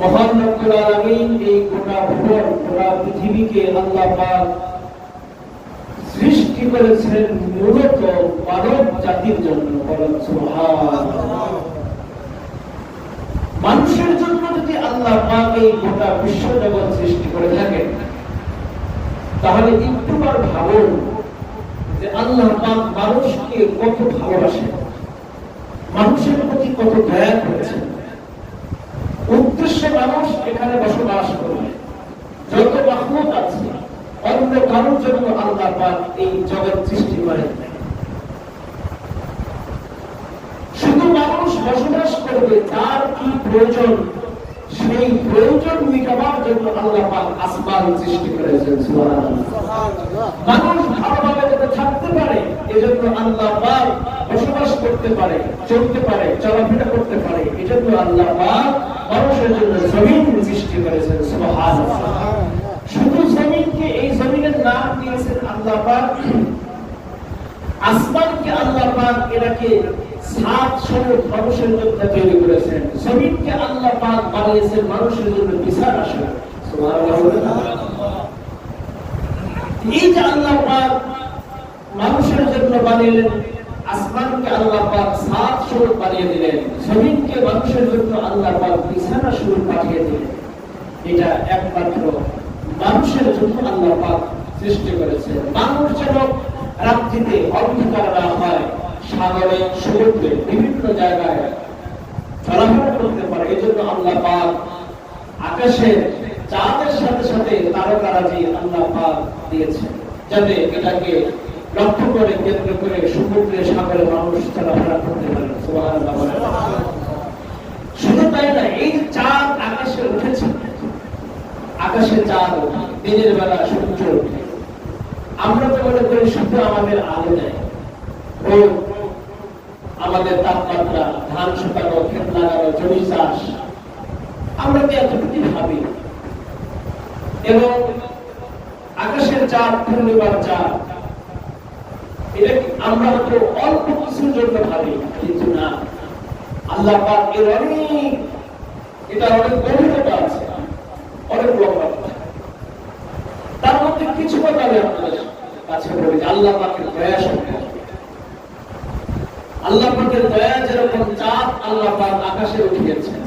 মহান রব্বুল আলামিন এই গোটা ভুবন গোটা পৃথিবীকে আল্লাহ পাক সৃষ্টি করেছেন মূলত মানব জাতির জন্য। বলেন সুবহানাল্লাহ। মানুষের জন্য যদি আল্লাহ পাক এই গোটা বিশ্ব জগৎ সৃষ্টি করে থাকেন, তাহলে একটুবার ভাবুন যে আল্লাহ পাক মানুষকে কত ভালোবাসেন, মানুষের প্রতি কত দয়া করেছেন। উদ্দেশ্যে মানুষ এখানে বসবাস করবে, যত মাখলুক আছে অন্য কারোর জন্য আল্লাহ পাক এই জগৎ সৃষ্টি করেন। শুধু মানুষ বসবাস করবে, তার কি প্রয়োজন সেই প্রয়োজন মেটাবার জন্য আল্লাহ পাক আসমান সৃষ্টি করেছেন। সুবহানাল্লাহ। মানুষ ভালোভাবে যাতে থাকতে পারে এজন্য আল্লাহ পাক বসবাস করতে পারে, চলতে পারে, চলাফেরা করতে পারে, এজন্য আল্লাহ পাক মানুষের জন্য জমিন সৃষ্টি করেছেন। সুবহানাল্লাহ। শুধু জমিনকে, এই জমিনের নাম দিয়েছেন আল্লাহ পাক। আসমানকে আল্লাহ পাক এটাকে সাত সমুদ্র মানুষের জন্য তৈরি করেছেন। জমিনকে আল্লাহ পাক বানিয়েছেন মানুষের জন্য বিছানা। সুবহানাল্লাহ। এই যে আল্লাহ পাক মানুষের জন্য বানিয়েছেন, আসমানকে আল্লাহ পাক সাত সমুদ্র বানিয়ে দিলেন, জমিনকে মানুষের জন্য আল্লাহ পাক বিছানা স্বরূপ পাঠিয়ে দিলেন। এটা একমাত্র মানুষের জন্য আল্লাহ পাক সৃষ্টি করেছেন। মানুষ যেন রাত্রিতে অন্ধকার না হয়, সাগরে সমুদ্রে বিভিন্ন জায়গায় চলাফেরা করতে পারে, এই জন্য আল্লাহ পাক আকাশের চাঁদের সাথে সাথে তারকারাজি আল্লাহ পাক দিয়েছেন, যাতে এটাকে লক্ষ্য করে কেন্দ্র করে সমুদ্রে সাগরে মানুষ চলাফেরা করতে পারে। সুবহানাল্লাহ। শুধু তাই না, এই চাঁদ আকাশে উঠেছে, আকাশে চাঁদ দিনের বেলা সূর্য ওঠে। আমরা তো মনে করি শুধু আমাদের আলো দেয়, ও আমাদের তাপমাত্রা, ধান শুকানো, ক্ষেত লাগানো, জমি চাষ, আমরা কি এতটুকু ভাবি? এবং আকাশের চাঁদ, পূর্ণিমার চাঁদ, এটা আমরা তো অল্প কিছুর জন্য ভাবি, কিন্তু না, আল্লাহ পাক এর অনেক, এটা অনেক গভীরতা আছে, অনেক লম্বা। তার মধ্যে কিছু কথা আমি আপনাদের কাছে বলি যে আল্লাহ পাকের দয়া সম্পর্কে। আল্লাহ পাকের দয়া যেরকম চাঁদ আল্লাহ পাক আকাশে উঠিয়েছেন,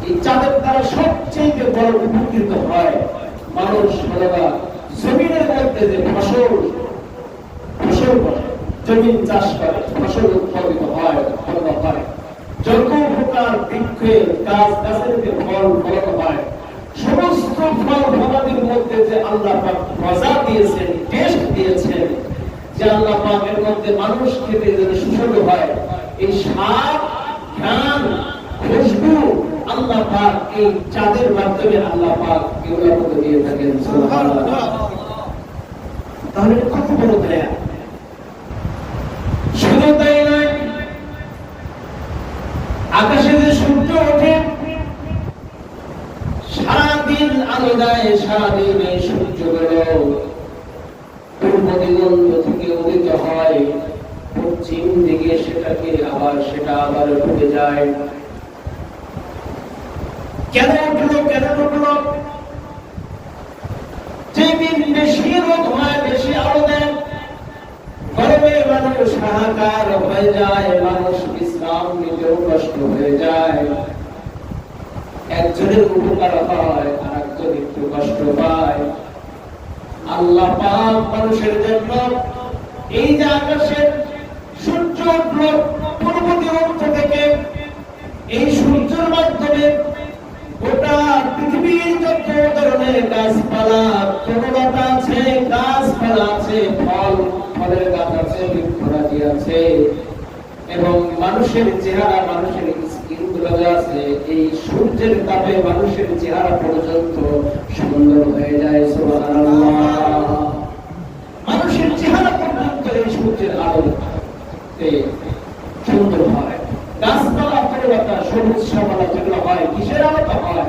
এই চাঁদের দ্বারা সবচেয়ে বড় উপকৃত হয় মানুষ। জমিনের মধ্যে যে ফসল করে, জমিন চাষ করে, ফসল উৎপাদিত হয়, উৎপন্ন হয়, যত প্রকার বৃক্ষের গাছ গাছের যে ফল ফলানো হয়, সমস্ত ফল ফলাদির মধ্যে যে আল্লাহ পাক মজা দিয়েছেন, টেস্ট দিয়েছেন, যে আল্লাহ পাক এর মধ্যে মানুষ খেতে যেন সুস্বাদু হয়, এই স্বাদ, ঘ্রাণ, খুশবু আল্লাহ পাক এই চাঁদের মাধ্যমে আল্লাহ পাক এগুলোর মধ্যে দিয়ে থাকেন। সুবহানাল্লাহ। তাহলে কত বড় দয়া! শুধু তাই নয়, আকাশে যে সূর্য ওঠে, সারাদিন আলো দেয়, সারাদিন এই সূর্যগুলো পূর্ব দিগন্ত থেকে উদিত হয়, পশ্চিম দিকে সেটা আবার ডুবে যায়। কেন উঠলো, কেন ডুবলো? যেদিন বেশি রোদ হয়, বেশি আলো দেয়, গরমে মানুষ হাহাকার হয়ে যায়, মানুষ বিশ্রাম নিতেও কষ্ট হয়ে যায়, একজনের উপকার হয় আর একজন একটু কষ্ট পায়। আল্লাহ পাক মানুষের জন্য এই যে আকাশের সূর্য উঠল পূর্ব দিগন্ত থেকে, এই সূর্যের মাধ্যমে গোটা পৃথিবীর যত ধরনের গাছপালা, তরুলতা আছে, গাছপালা আছে, ফলের গাছ আছে, বৃক্ষরাজি আছে, এবং মানুষের চেহারা, মানুষের স্কিন গুলো আছে, এই সূর্যের তাপে মানুষের চেহারা পর্যন্ত সুন্দর হয়ে যায়। সুবহানাল্লাহ। মানুষের চেহারা পর্যন্ত এই সূর্যের আলোতে সুন্দর হয়। গাছপালা, তরুলতা, সবুজ শ্যামলা যেগুলো হয়, কিসের আলোটা হয়?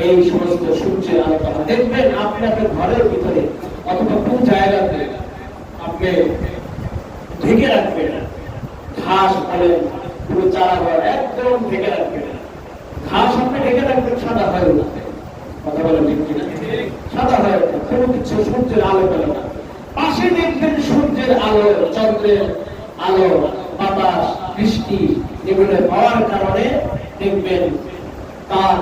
এই সমস্ত সূর্যের আলোটা। দেখবেন আপনাদের ঘরের ভিতরে অথবা কোন জায়গাতে আপনি ঢেকে রাখবেন, ঘাস বলেন, পুরো চারা ঘর একদম ঢেকে রাখবেন, ঘাস আপনি ঢেকে রাখবেন হয়ে উঠবে। কথা বলেন ঠিক কিনা? সাদা হয়ে উঠবে, কোনো কিছু সূর্যের আলো পেল না। পাশে দেখবেন সূর্যের আলো, চন্দ্রের আলো, বাতাস, বৃষ্টি এগুলো পাওয়ার কারণে দেখবেন তার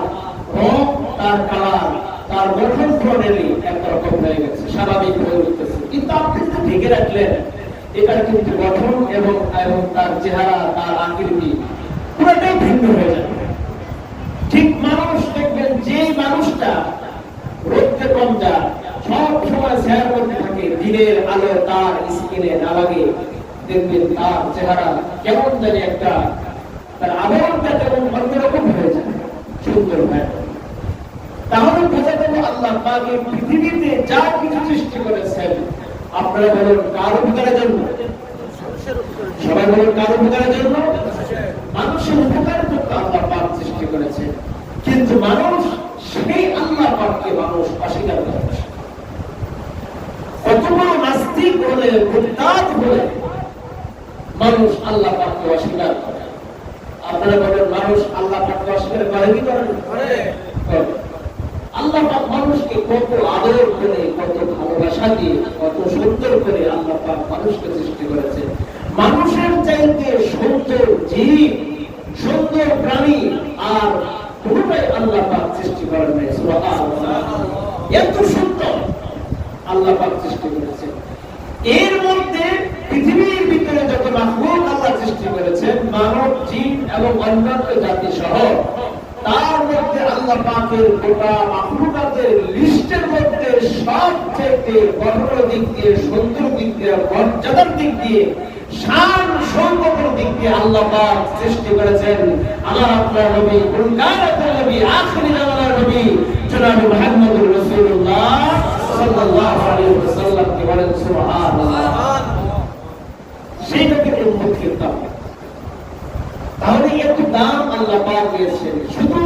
রং, তার কালার, তার গঠন প্রণালী একরকম হয়ে গেছে, স্বাভাবিক হয়ে উঠতেছে। কিন্তু আপনি যদি ঢেকে রাখলেন, এটা কিন্তু গঠন এবং তার চেহারা, তার আকৃতি পুরোটাই ভিন্ন হয়ে যাবে। ঠিক মানুষ দেখবেন, যে মানুষটা রোদকে কম যায়, সব সময় ছায়ার মধ্যে থাকে, দিনের আলো তার স্কিনে না লাগে, দেখবেন তার চেহারা কেমন জানি একটা, তার আবরণটা কেমন অন্যরকম হয়ে যায়, সুন্দর হয়। তাহলে বোঝা গেল আল্লাহ পাক এই পৃথিবীতে যা কিছু সৃষ্টি করেছেন, আপনারা বলেন কার উপকারের জন্য? সবাই বলেন কার উপকারের জন্য? মানুষের উপকারের জন্য আল্লাহ পাক সৃষ্টি করেছে। কিন্তু মানুষ সেই আল্লাহ পাককে মানুষ অস্বীকার করে। কত বড় নাস্তিক হলে, মুরতাদ হলে মানুষ আল্লাহ পাককে অস্বীকার করে। আপনারা বলেন মানুষ আল্লাহ পাককে অস্বীকার করে কি করে? আল্লাহ পাক মানুষকে কত আদর করে, কত ভালোবাসা দিয়ে, কত সুন্দর করে আল্লাহ পাক মানুষকে সৃষ্টি করেছে। মানুষের চাইতে সুন্দর জীব, সুন্দর প্রাণী আর কোনটাই আল্লাহ পাক সৃষ্টি করেন নাই। সুবহানাল্লাহ, এত সুন্দর আল্লাহ পাক সৃষ্টি করেছেন। এর মধ্যে পৃথিবীর ভিতরে যত মাখলুক আল্লাহ সৃষ্টি করেছেন, মানব, জিন এবং অন্যান্য জাতি সহ, তার মধ্যে আল্লাহ পাকের গোটা মাখলুকাতের লিস্টের মধ্যে সবচেয়ে গঠনের দিক দিয়ে, সুন্দর দিক দিয়ে, মর্যাদার দিক দিয়ে, শান সৌন্দর্যের দিক দিয়ে আল্লাহ পাক সৃষ্টি করেছেন আমার আপনার নবী, কুনকারাতুল নবী, আখিরি জামানার নবী জনাব মুহাম্মদুর রাসূলুল্লাহ সাল্লাল্লাহু আলাইহি ওয়াসাল্লাম কে বলেন সুবহানাল্লাহ। সেই নবীর উম্মতের দাম, তাহলে এত দাম আল্লাহ পাক দিয়েছেন। শুধু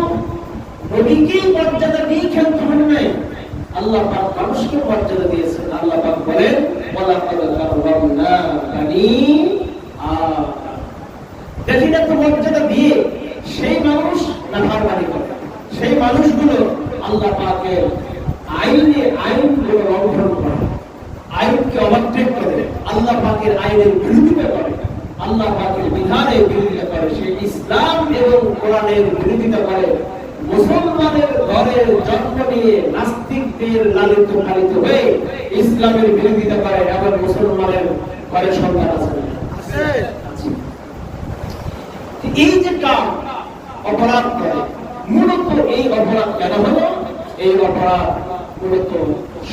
নবীকেই মর্যাদা দিয়ে খেলতে হবে নাই, আল্লাহ পাক মানুষকে মর্যাদা দিয়েছেন। আল্লাহ পাক বলেন ওয়ালাকাদ কাররামনা বানি আদম। দেখি না তো মর্যাদা দিয়ে সেই মানুষ নাফরমানি করে, সেই মানুষগুলো আল্লাহ পাকের আইনগুলো লঙ্ঘন করে, আইনকে অবাধ্যক করে, আল্লাহ পাকের আইনের বিরোধিতা করে, আল্লাহ পাকের বিধানের বিরোধিতা করে, সে ইসলাম এবং কোরআনের বিরোধিতা করে। মুসলমানের ঘরে জন্ম নিয়ে নাস্তিকদের লালিত পালিত হয়ে ইসলামের বিরোধিতা করে, এবং মুসলমানের ঘরে সন্তান আছে। এই যে কাম অপরাধ করে, মূলত এই অপরাধ কেন হলো? এই অপরাধ মূলত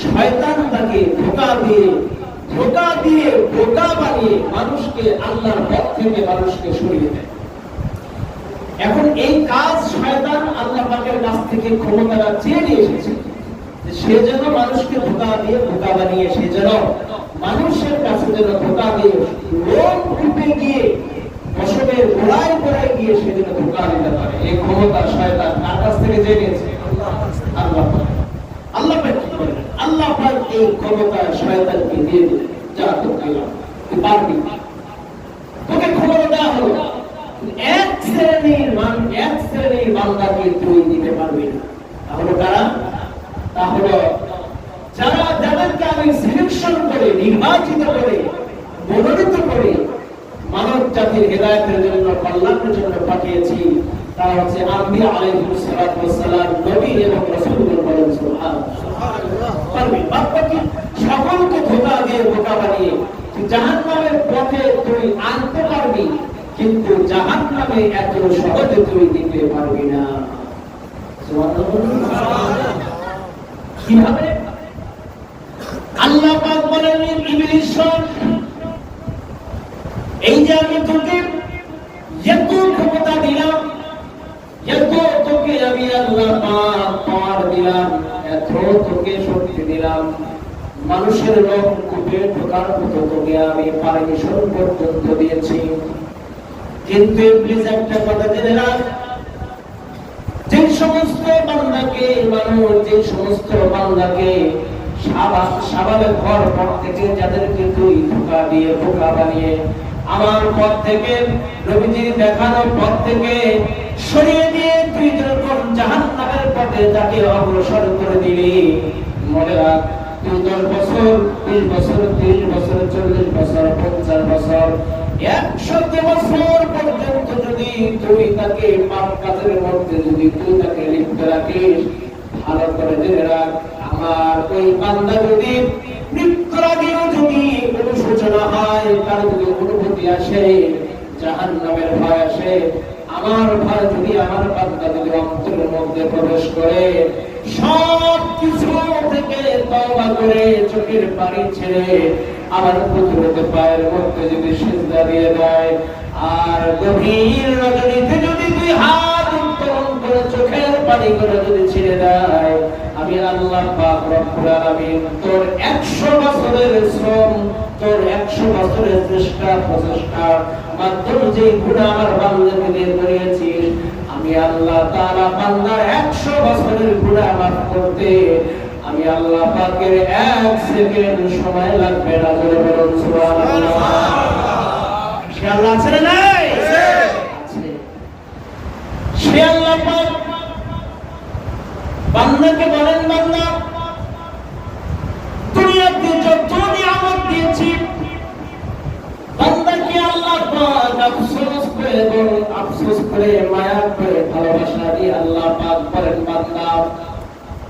শয়তান তাকে ধোঁকা দিয়ে ধোঁকা বানিয়ে মানুষকে আল্লাহর পথ থেকে মানুষকে সরিয়ে দেয়। এখন এই কাজ শয়তান আল্লাহ পাকের কাছ থেকে ক্ষমতাটা চেয়ে নিয়ে এসেছে, সে যেন মানুষকে ধোঁকা দিয়ে, ধোঁকা বানিয়ে, সে যেন মানুষের কাছে যেন ধোঁকা দিয়ে লোক রূপে গিয়ে, ফসলের গোড়ায় গোড়ায় গিয়ে সে যেন ধোঁকা দিতে পারে। এই ক্ষমতা শয়তান কার কাছ থেকে চেয়ে নিয়েছে? আল্লাহ পাক। আল্লাহ পাক কি করেন? আল্লাহ পাক এই ক্ষমতা শয়তানকে দিয়ে দিলেন, যা তোকে তুই পারবি, তোকে ক্ষমতা দেওয়া হলো, এক শ্রেণীর বান্দাকে তুই দিতে পারবি না। তাহলে কারা? তাহলে যাদেরকে আমি সিলেকশন করে, নির্বাচিত করে, মনোনীত করে মানব জাতির হেদায়েতের জন্য, কল্যাণের জন্য পাঠিয়েছি, তারা হচ্ছে আম্বিয়া আলাইহিস সালাতু ওয়াস সালাম, নবী এবং রাসূলগণ। বলেন সুবহানাল্লাহ। পারবি? বাকি সকলকে ধোঁকা দিয়ে, ধোঁকা বানিয়ে জাহান্নামের পথে তুই আনতে পারবি, কিন্তু জাহান্নামে এত সহজে তুই দিতে পারবি না। সুবহানাল্লাহ। কিভাবে? আল্লাহ পাক বলেন ইবলিস, এই যে আমি তোকে এত ক্ষমতা দিলাম, এত তোকে আমি আল্লাহ পাক পাওয়ার দিলাম, এত তোকে শক্তি দিলাম, মানুষের লোক কূপে ঢোকার মতো তোকে আমি পারমিশন পর্যন্ত দিয়েছি। কিন্তু ইবলিস একটা কথা জেনে রাখ, যে সমস্ত বান্দাকে মানুষ, যে সমস্ত বান্দাকে শাবালের ঘর পর থেকে যাদেরকে তুই ধোঁকা দিয়ে, ধোঁকা বানিয়ে আমার পথ থেকে, নবীজির দেখানোর পথ থেকে সরিয়ে দিয়ে তুই যখন জাহান্নামের পথে তাকে অগ্রসর করে দিলি, মনে রাখ তুই 10 বছর, 20 বছর, 30 বছর, 40 বছর, 50 বছর, 100 বছর পর্যন্ত যদি তুই তাকে পাপ কাজের মধ্যে যদি তুই তাকে লিপ্ত রাখিস, ভালো করে জেনে রাখ, আমার ওই বান্দা যদি মৃত্যুর আগেও যদি অনুশোচনা হয়, তার যদি অনুভূতি আসে, জাহান্নামের ভয় আসে, আমার ভয় যদি আমার বান্দা যদি অন্তরের মধ্যে প্রবেশ করে, সব কিছু থেকে তওবা করে চোখের পানি ছেড়ে আমার কুদরতে পায়ের মধ্যে যদি সিজদা দিয়ে দেয়, আর গভীর রজনীতে যদি দুই হাত উত্তোলন করে চোখের পানি করে যদি ছেড়ে দেয়, আমি আল্লাহ পাক রব্বুল আলামিন তোর 100 বছরের শ্রম, তোর 100 বছরের চেষ্টা প্রচেষ্টা মাধ্যমে যে গুনাহ আমার বান্দাকে দিয়ে করিয়েছিস, আমি আল্লাহ তাআলা বান্দার 100 বছরের গুনাহ মাফ করতে আমি আল্লাহ পাকের 1 সেকেন্ড সময় লাগবে না। বলে বলুন সুবহানাল্লাহ। সে আল্লাহ আছে না নাই? আছে। সে আল্লাহ পাক বান্দাকে বলেন, বান্দা দুনিয়াতে যত নিয়ামত দিয়েছি, বান্দাকে আল্লাহ পাক আফসোস করে বলেন, আফসোস করে মায়া করে ভালোবাসা দিয়ে আল্লাহ পাক বলেন, বান্দা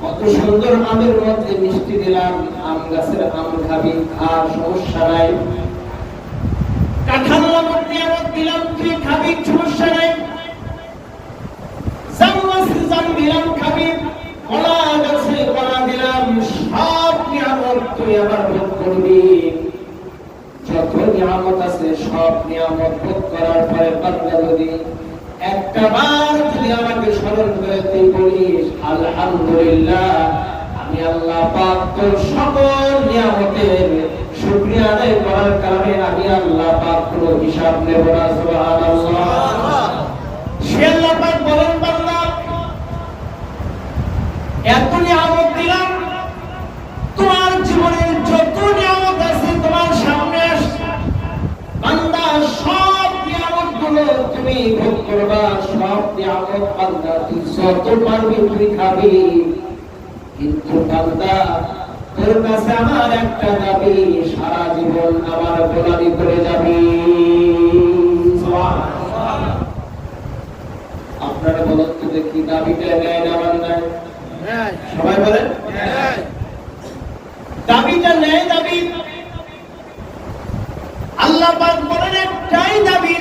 কত সুন্দর আমের মধ্যে মিষ্টি দিলাম, আম গাছের আম খাবি, খা, সমস্যা নাই। কাঁঠাল নামক নিয়ামত দিলাম, তুই খাবি, সমস্যা নাই। জাম গাছে জাম দিলাম, খাবি, কলা গাছে কলা দিলাম, সব নিয়ামত তুই আবার ভোগ করবি। যত নিয়ামত আছে সব নিয়ামত ভোগ করার পরে বান্দা যদি একটা বার যদি আমাকে স্মরণ করে তুই বলিস আলহামদুলিল্লাহ, আমি আল্লাহ পাক তোর সকল নিয়ামতের শুকরিয়া আদায় করার কারণে আমি আল্লাহ পাক কোনো হিসাব নেব না। সুবহানাল্লাহ। সে আল্লাহ পাক বলেন, বান্দা এত নিয়ামত দিলাম, তোমার জীবনের যত নিয়ামত আছে তোমার সামনে আসছে, বান্দা সব নিয়ামতগুলো তুমি ভোগ করবা, সব নিয়ামত বান্দা তুই যত পারবি তুই খাবি, কিন্তু বান্দা তোর কাছে আমার একটা দাবি, সারা জীবন আমার গোলামি করে যাবি। আপনারা বলুন তো দেখি, দাবিটা নেয় না বান্দা? সবাই বলেন দাবিটা নেয়। দাবি আল্লাহ পাক বলেন একটাই দাবি,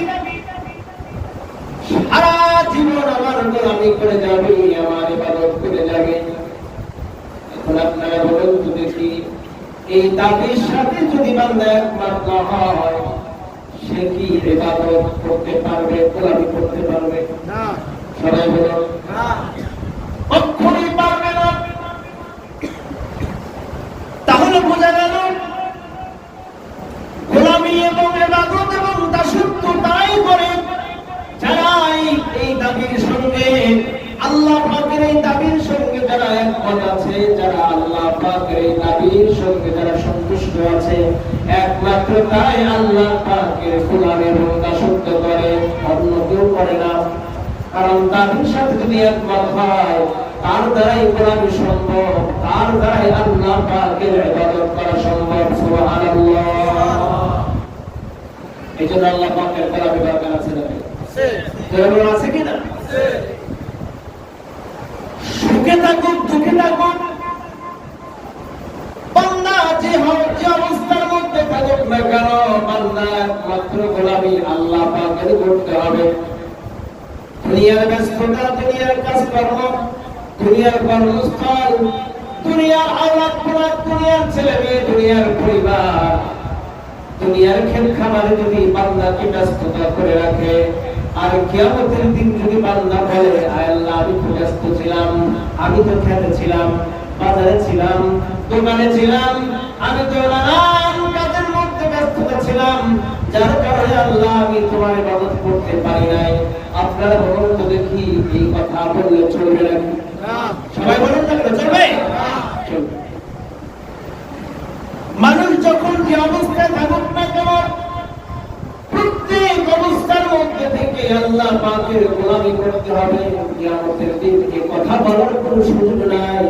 সারা জীবন আমার গোলামি করে যাবি, আমার ইবাদত করে যাবি। এখন আপনারা বলুন তো দেখি, এই দাবির সাথে যদি বান্দা একমত না হয়, সে কি ইবাদত করতে পারবে, গোলামি করতে পারবে? না। সবাই বলুন না, কখনোই পারবে না। তাহলে বোঝা গেল গোলামি এবং ইবাদত এবং দাসত্ব তাই করে যারা এই দাবির সঙ্গে, আল্লাহ পাকের এই দাবির সঙ্গে যারা একমত আছে, যারা আল্লাহ পাকের এই দাবির সঙ্গে যারা সন্তুষ্ট আছে, একমাত্র তাই আল্লাহ পাকের গোলামি এবং দাসত্ব করে, অন্য কেউ করে না। কারণ দাবির সাথে যদি একমত হয়, তার দ্বারাই গোলামি সম্ভব, তার দ্বারাই আল্লাহ পাকের ইবাদত করা সম্ভব। সুবহানাল্লাহ। এইজন্য আল্লাহ পাকের গোলামি দরকার আছে না? আছে কি না? সুখে থাকুক দুঃখে থাকুক, বান্দা যে অবস্থার মধ্যে থাকুক না কেন, বান্দা একমাত্র গোলামি আল্লাহ পাকের করতে হবে। দুনিয়ার ব্যস্ততা, দুনিয়ার কাজকর্ম, দুনিয়ার কর্মস্থল, দুনিয়ার আওলাদ পুরাত, দুনিয়ার ছেলে মেয়ে, দুনিয়ার পরিবার, দুনিয়ার খেল খামারে যদি বান্দাকে ব্যস্ততা করে রাখে, আর কিয়ামতের দিন যদি বান্দা বলে, আয় আল্লাহ আমি তো ব্যস্ত ছিলাম, আমি তো খেতে ছিলাম, বাজারে ছিলাম, দোকানে ছিলাম, আমি তো নানান কাজের মধ্যে ব্যস্ততা ছিলাম, যার কারণে আল্লাহ আমি তোমার ইবাদত করতে পারি নাই। আপনারা বলুন তো দেখি, এই কথা বললে চলবে নাকি? সবাই বলুন না, চলবে? চলবে। মানুষ যখন যে অবস্থায় থাকুক না কেন, প্রত্যেক অবস্থার মধ্যে থেকে আল্লাহ পাক পাকের গোলামি করতে হবে। কিয়ামতের দিন এই কথা বলার কোনো সুযোগ নাই।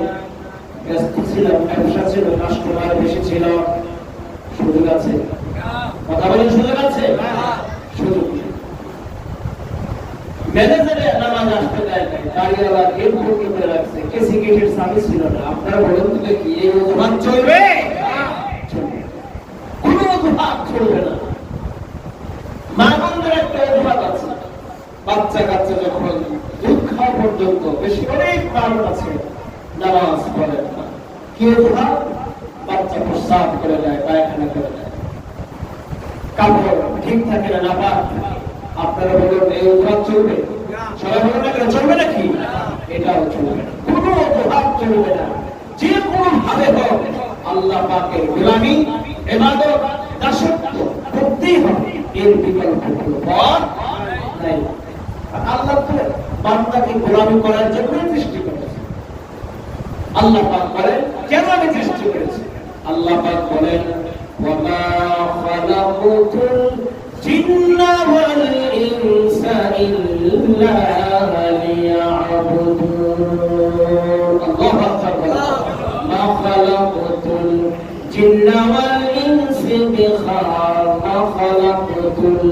ব্যস্ত ছিলাম, ব্যবসা ছিল, কাস্টমার বেশি ছিল, সুযোগ আছে? কথা বলার সুযোগ আছে? সুযোগ নেই। ম্যানেজারে নামাজ আসতে দেয় নাই, গাড়িওয়ালা গেট বন্ধ করে রাখছে, কেসি গেটের চাবি ছিল না। আপনারা বলেন তো কি এই অজুহাত চলবে? কোনো অজুহাত চলবে না। মানবের একটা অজুহাত আছে, বাচ্চা কাচ্চা যখন দুধ খাওয়া পর্যন্ত বেশি অনেক কারণ আছে, নামাজ পড়েন না। কি অজুহাত? বাচ্চা প্রস্রাব করে দেয়, পায়খানা করে দেয়, কাপড় ঠিক থাকে না, নাপাক। আপনারা বলুন এই অজুহাত চলবে? সবাই বলুন না, চলবে নাকি? এটাও চলবে না, কোনো অজুহাত চলবে না। যে কোনো ভাবে হোক আল্লাহ পাকের গোলামি, ইবাদত, দাসত্ব করতেই হবে, এর বিকল্প কোনো পথ নাই। আল্লাহ তো বান্দাকে গোলামি করার জন্য সৃষ্টি করেছে। আল্লাহ পাক বলেন, কেন আমি সৃষ্টি করেছি? আল্লাহ পাক বলেন, ওয়ামা খালাকুতুল জিন্না ওয়াল ইনসা ইল্লা লিয়াবুদুন। আল্লাহু আকবার। মা খালাকুতুল জিন্না ওয়াল ইনসা বিখার, মা খালাকুতুল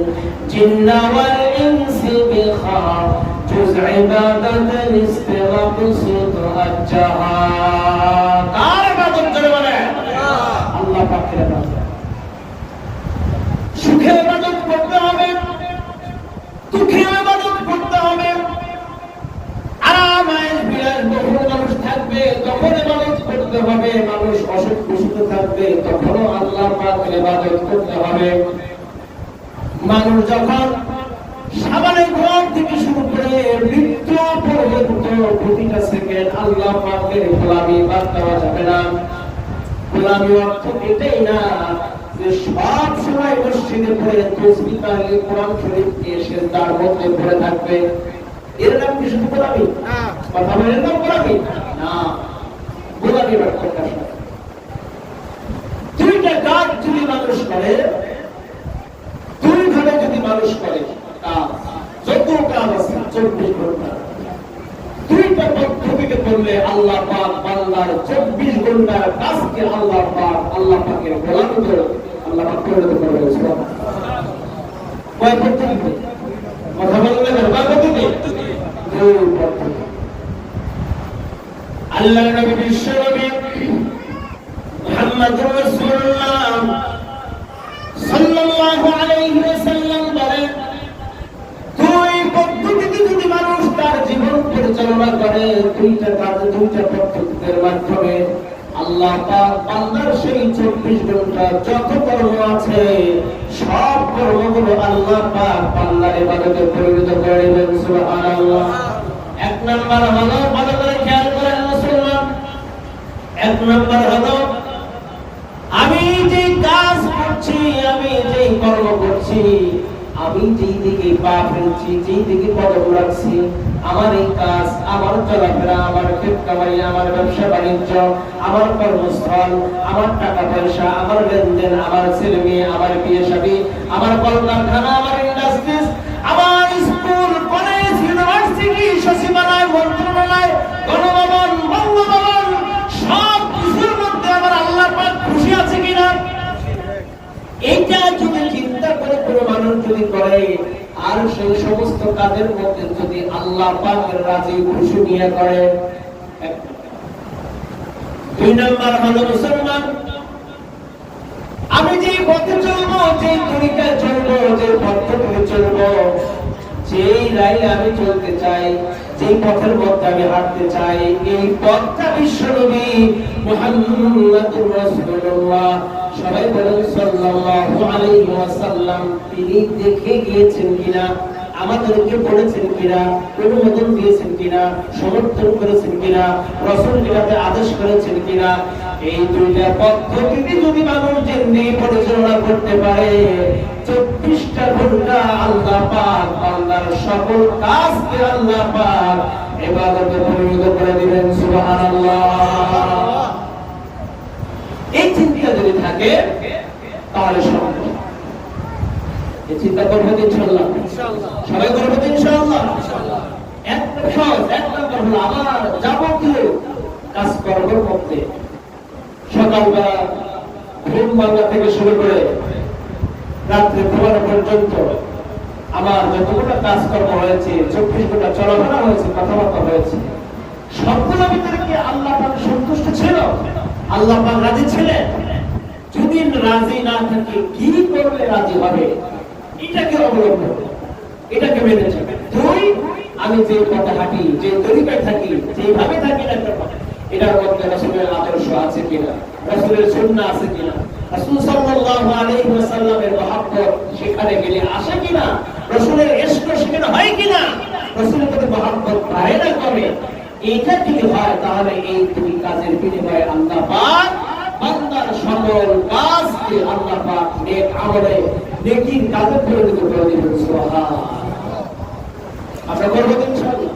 জিন্না ওয়াল ইনসা বিখার জুজ ইবাদাতাল ইস্তিগফার আজ্জাহাদ। কার ইবাদত করে বলে? আল্লাহ পাকের ইবাদত। সুখে ইবাদত করতে হবে, দুঃখে ইবাদত করতে হবে। আরামায় বিলাসবহুল মানুষ থাকবে তখন ইবাদত করতে হবে, মানুষ অসুখ সুস্থ থাকবে তখনও আল্লাহ পাকের ইবাদত করতে হবে। মানুষ যখন সাবানে ঘর থেকে শুরু করে মৃত্যু পর্যন্ত প্রতিটা সেকেন্ড আল্লাহ পাকের গোলামি বাদ দেওয়া যাবে না। গোলামি অর্থ এটাই না যে সব সময় মসজিদে পড়ে তাসবিহ তাহলিল কোরআন শরীফ নিয়ে সিজদার মধ্যে পড়ে থাকবে, এর নাম কি শুধু গোলামি? কথা বলেন না গোলামি? না, গোলামি অর্থ কাজ। দুইটা কাজ যদি মানুষ করে, দুই ভাবে যদি মানুষ করে কাজ, যত কাজ আছে 24 ঘন্টা, দুইটা পদ্ধতিতে করলে আল্লাহ পাক বান্দার 24 ঘন্টার কাজকে আল্লাহ পাকের গোলামি করে আল্লাহ পাক পরিণত করবে। সুবহানাল্লাহ। কয় পদ্ধতি? কথা বললে কয় পদ্ধতি? দুই পদ্ধতি। আল্লাহর নবী বিশ্ব নবী মুহাম্মদুর রাসূলুল্লাহ সাল্লাল্লাহু আলাইহি ওয়াসাল্লাম বলেন, দুই পদ্ধতিতে যদি মানুষ তার জীবন পরিচালনা করে, দুইটা কাজ, দুইটা পদ্ধতির মাধ্যমে আল্লাহ পাক বান্দার সেই 24 ঘন্টা যত কর্ম আছে সব কর্মগুলো আল্লাহ পাক বান্দার ইবাদতে পরিণত করে দেন। সুবহানাল্লাহ। এক নাম্বার হলো, ভালো করে খেয়াল করেন মুসলমান, এক নাম্বার হলো আমি যে কাজ করছি, আমি যে কর্ম করছি, আমি যেই দিকে পা ফেলছি, যেই দিকে কদম রাখছি, আমার এই কাজ, আমার চলাফেরা, আমার ক্ষেত কামাই, আমার ব্যবসা বাণিজ্য, আমার কর্মস্থল, আমার টাকা পয়সা, আমার লেনদেন, আমার ছেলে মেয়ে, আমার বিয়ে শাদী, আমার কলকারখানা, আমার ইন্ডাস্ট্রিজ, আমার স্কুল, কলেজ, ইউনিভার্সিটি, সচিবালয়, মন্ত্রণালয়, গণভবন, বঙ্গভবন, সব কিছুর মধ্যে আমার আল্লাহ পাক খুশি আছে কিনা, এইটা যদি চিন্তা করে কোনো মানুষ যদি করে, আর সেই সমস্ত কাজের মধ্যে যদি আল্লাহ পাকের রাজি খুশি নিয়ে করে। দুই নাম্বার হলো মুসলমান, আমি যে পথে চলবো, যে তরিকায় চলবো, যে পদ্ধতিতে চলবো, যেই লাইনে আমি চলতে চাই, যেই পথের মধ্যে আমি হাঁটতে চাই, এই পথটা বিশ্বনবী মুহাম্মদুর রাসূলুল্লাহ সবাই বলেন সাল্লাল্লাহু আলাইহি ওয়াসাল্লাম তিনি দেখে গিয়েছেন কিনা, আমাদেরকে বলেছেন কিনা, অনুমোদন দিয়েছেন কিনা, সমর্থন করেছেন কিনা, রাসূল যেটাতে আদেশ করেছেন কিনা, এই দুইটা পদ্ধতিতে যদি মানুষ জিন্দেগি পরিচালনা করতে পারে, 24টা ঘন্টা আল্লাহ পাক বান্দার সকল কাজকে আল্লাহ পাক ইবাদতে পরিণত করে দিবেন। সুবহানাল্লাহ। এই চিন্তা যদি থাকে তাহলে সম্ভব। এই চিন্তা করবো ইনশাআল্লাহ, সবাই করবো ইনশাআল্লাহ। কাজকর্মের মধ্যে সকালবেলা ঘুম ভাঙা থেকে শুরু করে রাত্রে ঘুমানো পর্যন্ত আমার যতগুলো কাজকর্ম হয়েছে, 24 ঘন্টা চলাফেরা হয়েছে, কথাবার্তা হয়েছে, সবগুলোর ভিতরে কি আল্লাহ পাক সন্তুষ্ট ছিল? আল্লাহ পাক রাজি ছিলেন? যদি রাজি না থাকে কি করলে রাজি হবে? এটাকে অবলম্বন, এটাকে মেনে চলবে। দুই, আমি যে পথে হাঁটি, যে তরিকায় থাকি, যেভাবে থাকি না এটার মধ্যে রাসূলের আদর্শ আছে কিনা, রাসূলের সুন্নাহ আছে কিনা, রাসূল সাল্লাল্লাহু আলাইহি ওয়াসাল্লামের মহব্বত সেখানে গেলে আসে কিনা, রাসূলের ইশক সেখানে হয় কিনা, রাসূলের প্রতি মহব্বত বাড়ে না কমে, এটা যদি হয় তাহলে এই দুই কাজের বিনিময়ে আল্লাহ পাক বান্দার সকল কাজকে আল্লাহ পাক নেক আমলে নেকির কাজে পরিণত করে দিবেন। সুবহানাল্লাহ। আমরা করব ইনশাআল্লাহ,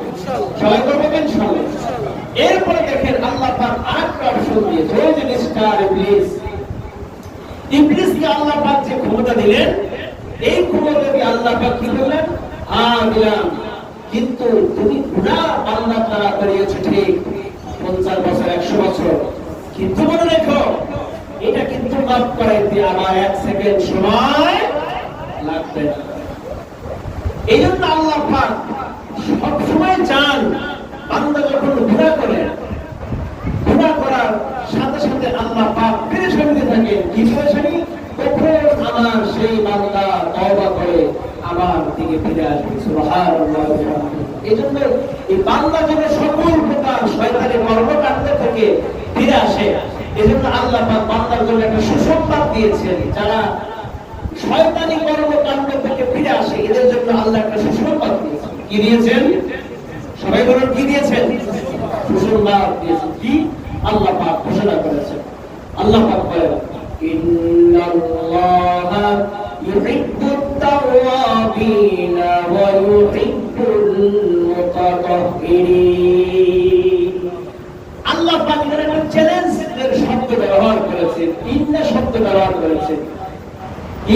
সবাই করব ইনশাআল্লাহ। এরপরে দেখেন আল্লাহ পাক আরেকটা অপশন দিয়েছে, ওই যে মিস্টার ইবলিস, ইবলিসকে আল্লাহ পাক যে ক্ষমতা দিলেন, এই ক্ষমতা দিয়ে আল্লাহ পাক কি বললেন? দিলাম, কিন্তু তুমি গুনাহ বান্দা দ্বারা করিয়েছো ঠিক 50 বছর 100 বছর, কিন্তু মনে রেখো এটা কিন্তু মাফ করাইতে আমার 1 সেকেন্ড সময় লাগবে না। এই জন্য আল্লাহ পাক সব সময় চান বান্দা যখন গুনাহ করে, গুনাহ করার সাথে সাথে আল্লাহ পাক পেরেশানি দিতে থাকেন। কি পেরেশানি? কখন আমার সেই বান্দা তওবা করে আমার দিকে ফিরে আসবে। সুবহানাল্লাহ। এই জন্য এই বান্দা যেন সকল প্রকার শয়তানি কর্মকাণ্ড থেকে ফিরে আসে, এই জন্য আল্লাহ পাক বান্দার জন্য একটা সুসংবাদ দিয়েছেন। যারা শয়তানি কর্মকাণ্ড থেকে ফিরে আসে এদের জন্য আল্লাহ একটা সুসংবাদ দিয়েছেন। কি দিয়েছেন? সবাই বলুন, কি দিয়েছেন? সুসংবাদ দিয়েছেন। কি? আল্লাহ পাক ঘোষণা করেছেন। আল্লাহ পাক বলেন, ইন্নাল্লাহা ইউহিব্বুত তাওয়াবিনা ওয়া ইউহিব্বুল মুতাতাহহিরিন। আল্লাহ পাক এখানে একটা চ্যালেঞ্জের শব্দ ব্যবহার করেছেন, ইন্না শব্দ ব্যবহার করেছেন।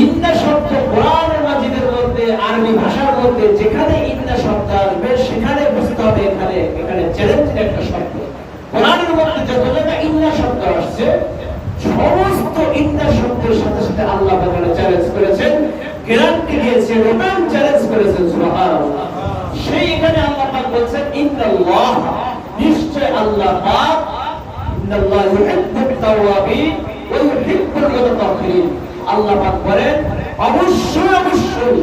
ইন্না শব্দ কোরআনের মাজিদের মধ্যে, আরবি ভাষার মধ্যে যেখানে ইন্না শব্দ আসবে সেখানে বুঝতে হবে এখানে চ্যালেঞ্জের একটা শব্দ। কোরআনের মধ্যে যত জায়গায় ইন্না শব্দ আসছে সমস্ত ইন্না শব্দের সাথে সাথে আল্লাহ এখানে চ্যালেঞ্জ করেছেন, গ্যারান্টি দিয়েছেন, ওপেন চ্যালেঞ্জ করেছেন। সুবহানাল্লাহ। সেই এখানে আল্লাহ পাক বলেন ইন্নাল্লাহ, নিশ্চয় আল্লাহ পাক, ইন্নাল্লাহ ইউহিব্বুত তাওয়াবিন ওয়া ইউহিব্বুল মুতাতাহহিরিন। আল্লাহ পাক বলেন অবশ্যই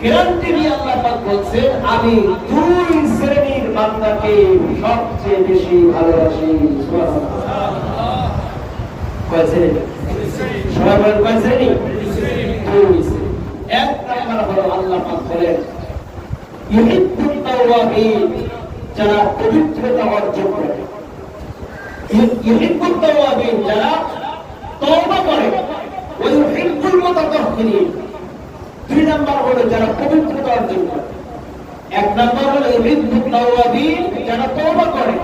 গ্যারান্টি দিয়ে আল্লাহ পাক বলছেন, আমি দুই শ্রেণীর বান্দাকে সবচেয়ে বেশি ভালোবাসি। সুবহানাল্লাহ। কয় শ্রেণী? সবাই বলেন কয় শ্রেণী? দুই শ্রেণী। এক নাম্বার হলো আল্লাহ পাক বলেন ইউহিব্বুত তাওয়াবিন, যারা পবিত্রতা অর্জন করে, ইউহিব্বুত তাওয়াবিন, যারা তওবা করে, ওয়া ইউহিব্বুল মুতাতাহহিরিন, দুই নাম্বার হলো যারা পবিত্রতা অর্জন করে। এক নাম্বার হলো ইউহিব্বুত তাওয়াবিন, যারা তওবা করে,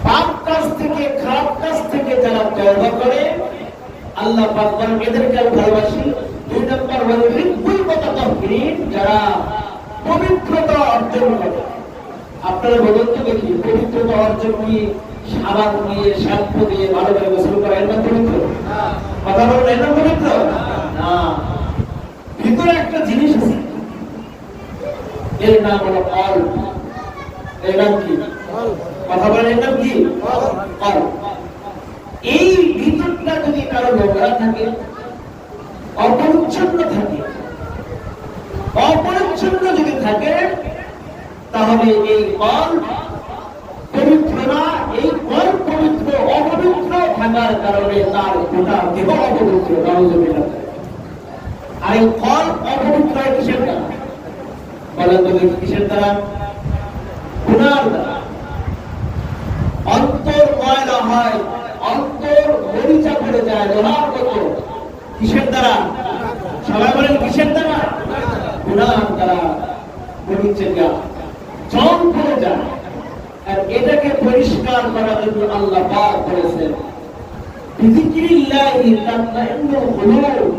পাপ কাজ থেকে, খারাপ কাজ থেকে যারা তওবা করে, আল্লাহ পাক বলেন এদেরকে আমি ভালোবাসি। দুই নাম্বার হলো ইউহিব্বুল মুতাতাহহিরিন, যারা পবিত্রতা অর্জন করে। আপনারা বলুন তো দেখি, পবিত্রতা অর্জন কি সাবান দিয়ে, শ্যাম্পু দিয়ে ভালো করে গোসল করা এর নাম পবিত্র? কথা বলুন, এর নাম পবিত্র না। ভিতরে একটা জিনিস আছে, এর নাম হলো কলব। এর নাম কি? কথা বলেন, এর নাম কি? কলব। এই ভিতরটা যদি কারো নোংরা থাকে, অপরিচ্ছন্ন থাকে, অপরিচ্ছন্ন যদি থাকে, তাহলে এই কলব পবিত্র না। এই কলব পবিত্র, অপবিত্র থাকার কারণে তার গোটা দেহ অপবিত্র। নাউযুবিল্লাহ। আর এই কলব অপবিত্র হয় কিসের দ্বারা? বলেন তো দেখি, কিসের দ্বারা? গুনার দ্বারা। অন্তর ময়লা হয়, অন্তর মরিচা পড়ে যায় লোহার মতো। কিসের দ্বারা? সবাই বলেন কিসের দ্বারা? গুনার দ্বারা মরিচে যায়, জং পড়ে যায়। আর এটাকে পরিষ্কার করার জন্য আল্লাহ পাক বলেছেন বিযিকরিল্লাহি তাতমাইন্নুল কুলুব।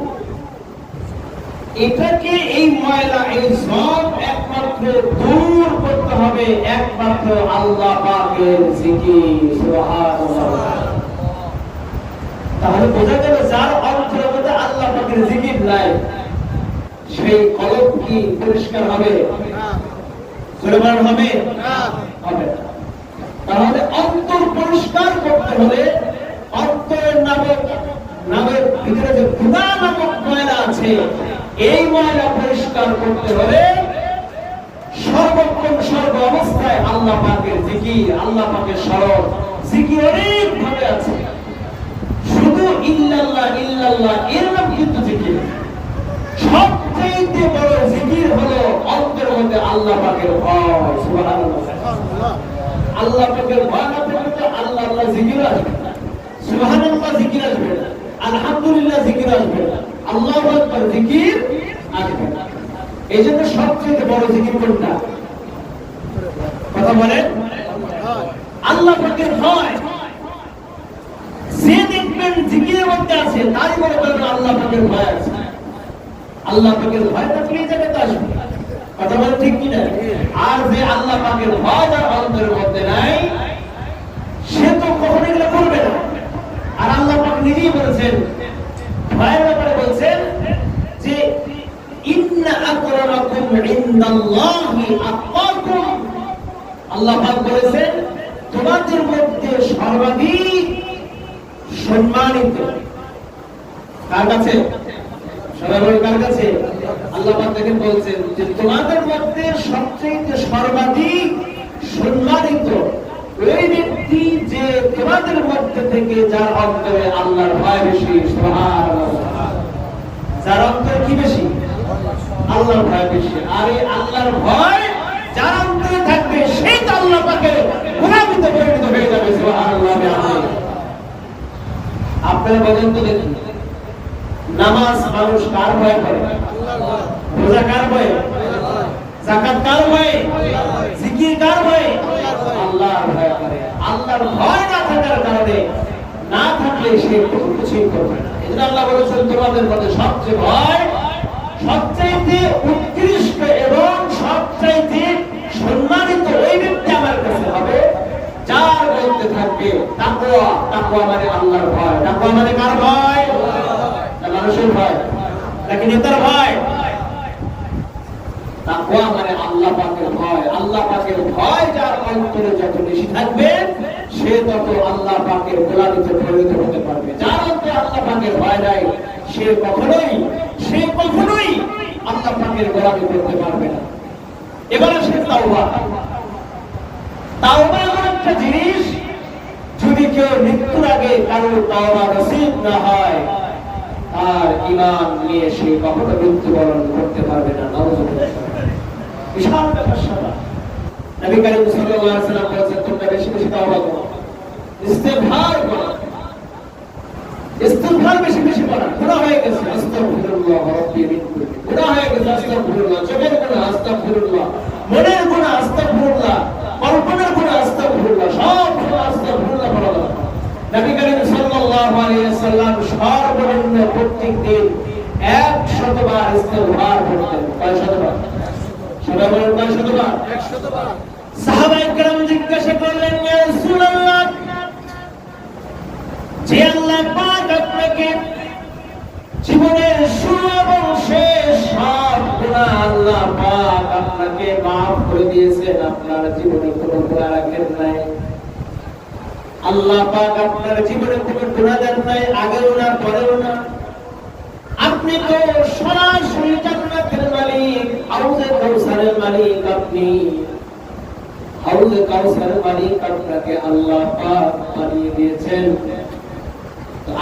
এটাকে এই ময়লা এই সব একমাত্র দূর করতে হবে একমাত্র আল্লাহ পাকের জিকির সুবহানাল্লাহ। তাহলে বোঝা গেল যার অন্তরের মধ্যে আল্লাহ পাকের জিকির নাই সেই কলব কি পরিষ্কার হবে? জোরবান হবে? হবে না। তাহলে অন্তর পরিষ্কার করতে হলে অন্তরের নামের ভিতরে যে গুনাহ নামক ময়লা আছে এই ময়লা পরিষ্কার করতে হলে সর্বক্ষণ সর্ব অবস্থায় আল্লাহ পাকের জিকির, আল্লাহ পাকের স্মরণ। জিকির অনেক ভাবে আছে, শুধু ইল্লাল্লাহ ইল্লাল্লাহ এর নাম কিন্তু জিকির। সবচেয়ে বড় জিকির হলো অন্তরের মধ্যে আল্লাহ পাকের ভয়। সুবহানাল্লাহ। আল্লাহ পাকের ভয় না থাকলে আল্লাহ আল্লাহ জিকির আসবে না, সুবহানাল্লাহ জিকির আসবে না, আলহামদুলিল্লাহ জিকির আসবে না, আল্লাহু আকবার জিকির আসবে না। এইজন্য সবচেয়ে বড় জিকির কোনটা? কথা বলেন। আল্লাহ পাকের ভয়। যে দেখবেন জিকিরের মধ্যে আছে তারই বড় বড় আল্লাহ পাকের ভয় আছে। আল্লাহ পাকের ভয় থাকলে এই জায়গাতে আসবে। কথা বলেন ঠিক কিনা? আর যে আল্লাহ পাকের ভয় যার অন্তরের মধ্যে নাই সে তো কখনো এগুলো করবে না। আর আল্লাহ পাক নিজেই বলেছেন, ভয়ের ব্যাপারে বলছেন যে ইন্না আকরামাকুম ইনদাল্লাহি আতকাকুম। আল্লাহ পাক বলেছেন তোমাদের মধ্যে সর্বাধিক সম্মানিত কার কাছে? সর্বাধিক কার কাছে? আল্লাহ পাক দেখেন বলছেন যে তোমাদের মধ্যে সবচেয়ে সর্বাধিক সম্মানিত ওই ব্যক্তি যে তোমাদের মধ্যে থেকে যার অন্তরে আল্লাহর ভয় বেশি। সুবহানাল্লাহ। যার অন্তরে কি বেশি? আল্লাহর ভয় বেশি। আর এই আল্লাহর ভয় যার অন্তরে থাকবে সেই তো আল্লাহ পাকের গোলামিতে পরিণত হয়ে যাবে। সুবহানাল্লাহ। আপনারা বলেন তো দেখি, নামাজ মানুষ কার ভয় করে? রোজা কার ভয়ে? যাকাত কার ভয়ে? জিকির কার ভয়ে? আল্লাহর ভয় করে। আল্লাহর ভয় না থাকার কারণে না থাকলে সে কোনো কিছুই করবে না। এজন্য আল্লাহ বলেছেন তোমাদের মধ্যে সবচেয়ে ভয়, সবচাইতে উৎকৃষ্ট এবং সবচাইতে সম্মানিত ওই ব্যক্তি আমার কাছে হবে যার মধ্যে থাকবে তাকওয়া। তাকওয়া মানে আল্লাহর ভয়। তাকওয়া মানে কার ভয়? মানুষের ভয় নাকি নেতার ভয়? তাকওয়া মানে আল্লাহ পাকের ভয়। আল্লাহ পাকের ভয় যার অন্তরে যত বেশি থাকবে সে তত আল্লাহ পাকের গোলামিতে পরিণত হতে পারবে। যার অন্তরে আল্লাহ পাকের ভয় নাই সে কখনোই আল্লাহ পাকের গোলামি করতে পারবে না। এবারে সে তাওবা। তাওবা এমন একটা জিনিস, যদি কেউ মৃত্যুর আগে কারোর তাওবা নসিব না হয় আর ঈমান নিয়ে সে কখনো মৃত্যুবরণ করতে পারবে না। নাউযুবিল্লাহ। বিশাল ব্যাপার স্যাপার। নবী করিম সাল্লাল্লাহু আলাইহি ওয়াসাল্লাম বলেছেন তোমরা বেশি বেশি তাওবা করো, ইস্তিগফার করো। ইস্তিগফার বেশি বেশি করো। গুনাহ হয়ে গেছে আস্তাগফিরুল্লাহ রাব্বি মিন কুল্লি। গুনাহ হয়ে গেছে আস্তাগফিরুল্লাহ। চোখের গুনাহ আস্তাগফিরুল্লাহ, মনের গুনাহ আস্তাগফিরুল্লাহ, কল্পনার গুনাহ আস্তাগফিরুল্লাহ, সব গুনাহ আস্তাগফিরুল্লাহ বলা। নবী করিম সাল্লাল্লাহু আলাইহি ওয়াসাল্লাম সর্বনিম্ন প্রত্যেকদিন 100 বার ইস্তিগফার করতেন। কয় শতবার? সবাই বলেন কয় শতবার? 100 বার। সাহাবায়ে কেরাম জিজ্ঞাসা করলেন, ইয়া রাসূলুল্লাহ, যে আল্লাহ পাক আপনাকে জীবনের শুরু এবং শেষ সব গুনাহ আল্লাহ পাক আপনাকে maaf করে দিয়েছেন, আপনার জীবনে কোনো গুনাহ রাখেন নাই। আল্লাহ পাক আপনার জীবনে কোনো গুনাহ দেন নাই, আগেও না পরেও না। আপনি তো সরাসরি জান্নাতের মালিক, হাউজে কাউসারের মালিক। আপনি হাউজে কাউসারের মালিক, আপনাকে আল্লাহ পাক বানিয়ে দিয়েছেন।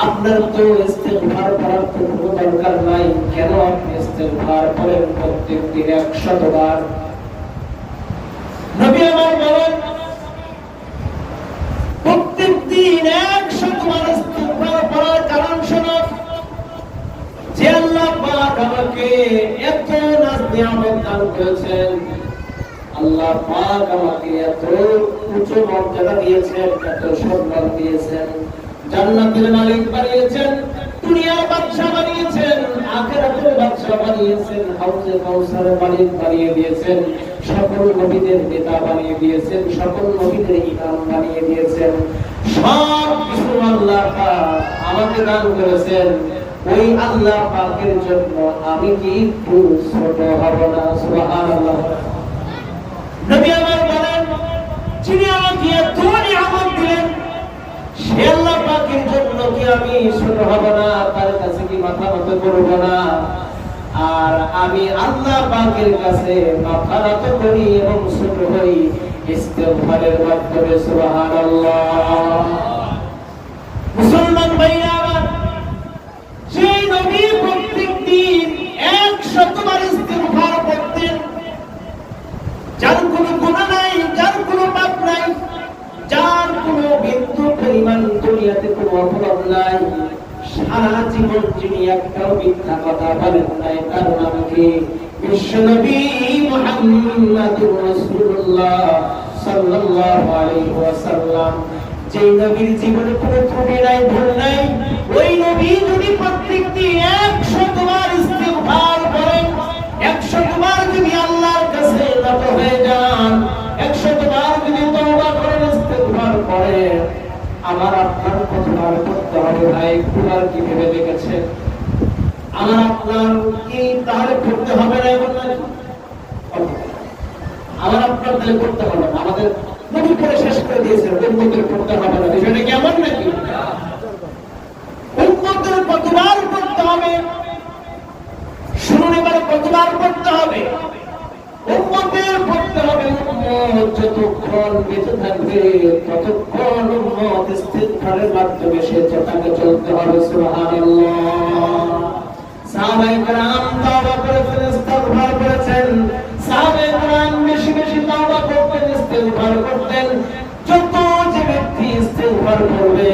আপনার তো ইস্তিগফার করার কোনো দরকার নাই। কেন আপনি ইস্তিগফার করেন প্রত্যেকদিন 100 বার? নবী আমার বলেন প্রত্যেকদিন 100 বার ইস্তিগফার করার কারণ শোনো, যে আল্লাহ পাক আমাকে এত নিয়ামত দান করেছেন, আল্লাহ পাক আমাকে এত উচ্চ মর্যাদা দিয়েছেন, এত সম্মান দিয়েছেন, জান্নাতের মালিক বানিয়েছেন, তো দুনিয়ার বাদশা বানিয়েছেন, আখিরাতের বাদশা বানিয়েছেন, হাউজে কাউসারের মালিক বানিয়ে দিয়েছেন, সকল নবীদের নেতা বানিয়ে দিয়েছেন, সকল নবীদের ইমাম বানিয়ে দিয়েছেন। সব কিছু আল্লাহ পাক আমাকে দান করেছেন। ওই আল্লাহ পাকের জন্য আমি কি একটু ছোট হব না? সুবহানাল্লাহ। নবী আমার বলেন, যিনি আমাকে এত নিয়ামত দিলেন, সে আল্লাহ পাকের জন্য কি আমি ছোট হব না? তার কাছে কি মাথা নত করব না? আর আমি আল্লাহ পাকের কাছে মাথা নত করি এবং ছোট হই ইস্তেগফারের মাধ্যমে। সুবহানাল্লাহ। মুসলমান ভাইরা আমার, সেই নবী প্রত্যেকদিন 100 বার ইস্তেগফার করতেন। যার কোনো গুনাহ নাই, যার কোনো পাপ নাই, যার কোনো বিন্দু পরিমাণ দুনিয়াতে কোনো অপরাধ নাই, সারা জীবন যিনি একটাও মিথ্যা কথা বলেন নাই, তার নাম কি? বিশ্বনবী মুহাম্মাদুর রাসূলুল্লাহ সাল্লাল্লাহু আলাইহি ওয়াসাল্লাম। যে নবীর জীবনে কোনো ত্রুটি নাই, ভুল নাই, ওই নবী যদি প্রত্যেকদিন 100 বার ইস্তেগফার করেন, 100 বার যদি আল্লাহর কাছে নত হয়ে যান, 100 বার যদি তওবা করেন, ইস্তেগফার করেন, আমার আপনার কতবার করতে হবে ভাই? কুরআন কি ভেবে দেখেছে? আমার আপনার কি তাহলে করতে হবে না? এখন না, আমার আপনার তাহলে করতে হবে না। আমাদের নবী করে শেষ করে দিয়েছে, উম্মতের করতে হবে না। বিষয়টা কেমন নাকি? উম্মতের কতবার করতে হবে? শুনুন এবারে, কতবার করতে হবে? উম্মতের করতে হবে। উম্মত যতক্ষণ বেঁচে থাকবে ততক্ষণ উম্মত ইস্তিগফারের মাধ্যমে সে তাকে চলতে হবে। সুবহানাল্লাহ। সাহাবায়ে কেরাম তওবা করেছেন, ইস্তিগফার করেছেন। সাহাবায়ে কেরাম বেশি বেশি তওবা করতেন, ইস্তিগফার করতেন। যত যে ব্যক্তি ইস্তিগফার করবে,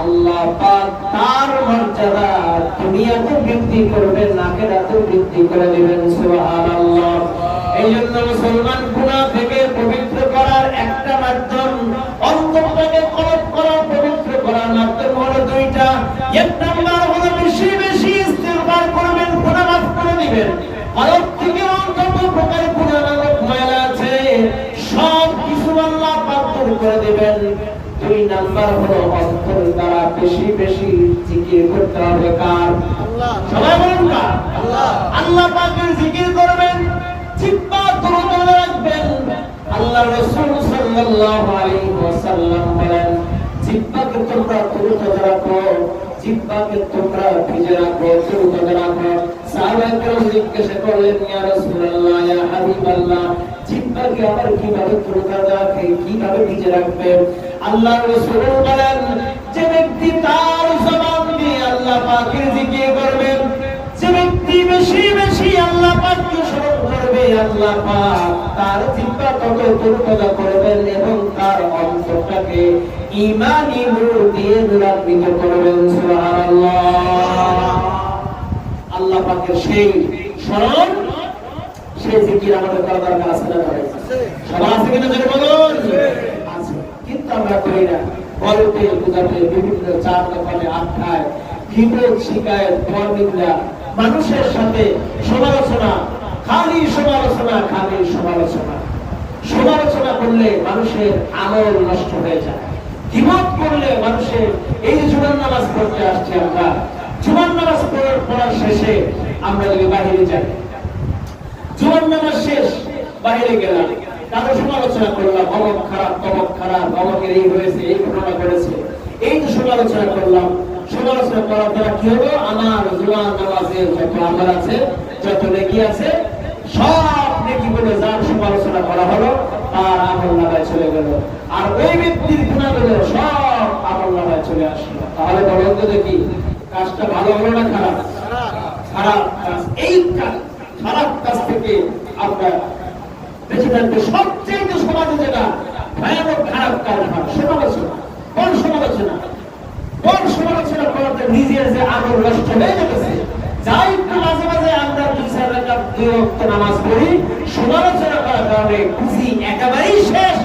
আল্লাহ পাক তার মর্যাদা দুনিয়াতেও বৃদ্ধি করবেন, আখিরাতেও বৃদ্ধি করে দিবেন। সুবহানাল্লাহ। এই জন্য মুসলমান গুনাহ থেকে পবিত্র করার একটা মাধ্যম, অন্তরটাকে কলব করার পবিত্র করার মাধ্যম হলো দুইটা। এক নাম্বার হলো বেশি বেশি ইস্তিগফার করবেন, গুনাহ মাফ করে দিবেন। কলব থেকে যত প্রকার গুনাহ ময়লা আছে সব কিছু আল্লাহ পাক দূর করে দিবেন। দুই নাম্বার হলো অন্তর দ্বারা বেশি বেশি জিকির করতে হবে। কার? আল্লাহ। সবাই বলুন কার? আল্লাহ। আল্লাহ পাকের জিকির করবেন, জিহ্বা দরুদ রাখবেন। আল্লাহ রাসূল সাল্লাল্লাহু আলাইহি ওয়াসাল্লাম বলেন, জিহ্বাকে তোমরা দরুদ রাখো, জিহ্বাকে তোমরা ভিজে রাখো, দরুদ রাখো। সাহাবায়ে কেরাম জিজ্ঞাসা করলেন, ইয়া রাসূলুল্লাহ, ইয়া হাবিবাল্লাহ, জিহ্বাকে আবার কিভাবে দরুদ রাখে, কিভাবে ভিজে রাখবেন? আল্লাহ রাসূল বলেন, যে ব্যক্তি তার জবান দিয়ে আল্লাহ পাকের জিকির করবে, যে ব্যক্তি বেশি বেশি আল্লাহ পাককে স্মরণ করবে, আল্লাহ পাক তার জিহ্বা তত দরুদ করবেন এবং তার অন্তরটাকে ঈমানি নূর দিয়ে নূরান্বিত করবেন। সুবহানাল্লাহ। আল্লাহ পাকের সেই স্মরণ, সেই জিকির আমাদের করা দরকার আছে না? সবাই আছে কিনা জোরে বলুন? আছে, কিন্তু আমরা করি না। গল্পে গুজবে, বিভিন্ন চার দোকানে আড্ডায়, বিপদ শিকায়ত, ধর্মীরা, মানুষের সাথে সমালোচনা, খালি সমালোচনা, খালি সমালোচনা। সমালোচনা করলে মানুষের আমল নষ্ট হয়ে যায়। গীবত করলে মানুষের, এই যে জুমার নামাজ পড়তে আসছি আমরা, জুমার নামাজ পড়ার শেষে আমরা যদি বাহিরে যাই, জুমার নামাজ শেষ, বাহিরে গেলাম, তারপর সমালোচনা করলাম, অমুক খারাপ, তমক খারাপ, অমুকের এই হয়েছে, এই ঘটনা করেছে, এই যে সমালোচনা করলাম। সমালোচনা করার দ্বারা কি হলো? আমার জুমার নামাজে যত আমল আছে, যত নেকি আছে, সব নেকি বলে যার সমালোচনা করা হলো তার আমল নামায় চলে গেল, আর ওই ব্যক্তির গুনাহগুলো সব আমল নামায় চলে আসলো। তাহলে বলুন তো দেখি, কাজটা ভালো হলো না খারাপ? খারাপ কাজ। এই খারাপ কাজ থেকে আমরা বেঁচে থাকতে সবচেয়ে সমাজে যেটা ভয়ানক খারাপ কাজ হয় সমালোচনা। কোন সমালোচনা? কোন সমালোচনা করতে নিজের যে আমল নষ্ট হয়ে যেতেছে, যাই একটু মাঝে মাঝে আমরা 2-4 রাকাত 2 ওয়াক্ত নামাজ পড়ি, সমালোচনা করার কারণে খুশি একেবারেই শেষ।